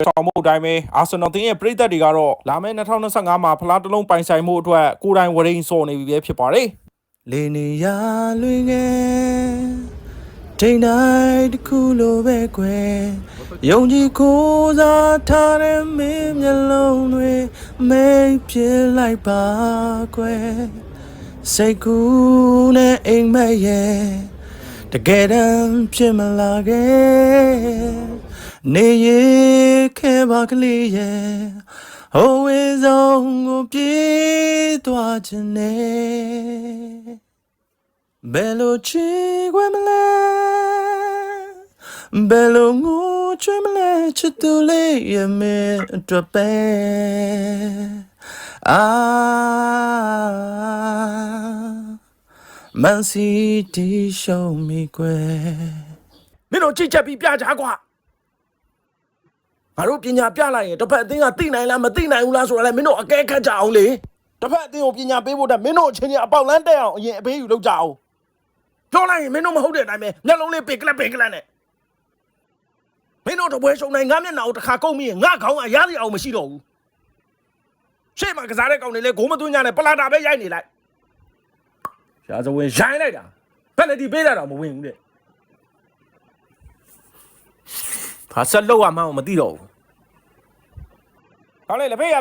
ဆောင်မှုအတိုင်းပဲအာဆင်နယ်တင်းရဲ့ပြည်သက်တွေကတော့လာမယ့်2025မှာဖလားတစ်လုံးပိုင်ဆိုင်မှုအတွက်ကိုယ်တိုင်ဝရိန်စော်နေပြီပဲဖြစ်ပါတယ်။လေနေရလွင်ငယ်ထိန်တိုင်းတစ်ခုလိုပဲကွယ်ယုံကြည်ကိုးစားထားတဲ့မင်းမျက်လုံးတွေမိတ်ဖြစ်လိုက်ပါကွယ်စိတ်ကူးနဲ့အိမ်မက်ရဲ့တကယ်တမ်းဖြစ်မလာခဲ့နေရခဲပါကလေးရဲ့ဟိုဝေးဆုံးကိုပြေးသွားခြင်းနဲ့ဘယ်လိုချီခွဲမလဲဘယ်လိုငိုချွေးမလဲချစ်သူလေးရဲ့မင်းအတွက်ပဲMan City show me ကွယ်မင်းတို့ကြည့်ချက်ပြီးပြကြကွာငါတို့ပညာပြလိုက်ရင်တစ်ဖက်အသင်းကသိနိုင်လားမသိနိုင်ဘူးလားဆိုတာလည်းမင်းတို့အကဲခတ်ကြအောင်လေတစ်ဖက်အသင်းကိုပညာပေးဖို့တက်မင်းတို့အချင်းချင်းအပေါက်လန်းတက်အောင်အရင်အပေးယူလုပ်ကြအောင်ပြောလိုက်ရင်မင်းတို့မဟုတ်တဲ့အတိုင်းပဲမျက်လုံးလေးပင်ကလပ်နဲ့မင်းတို့တပွဲရှုံနိုင်ငါမျက်နှာကိုတစ်ခါကုတ်မိရင်ငါခေါင်းကရားစီအောင်မရှိတော့ဘူးရှေ့မှာကစားတဲ့ကောင်တွေလည်းဂိုးမသွင်းကြနဲ့ပလာတာပဲရိုက်နေလိုက်ရာဇဝင်ရိုင်းလိုက်တာဖက်လက်တီပေးတာတော့မဝင်ဘူးတဲ့ဘာဆက်လောက်ရမှန်းမသိတော့ဘူးခေါင်းလေးလက်ဖေးရပဲ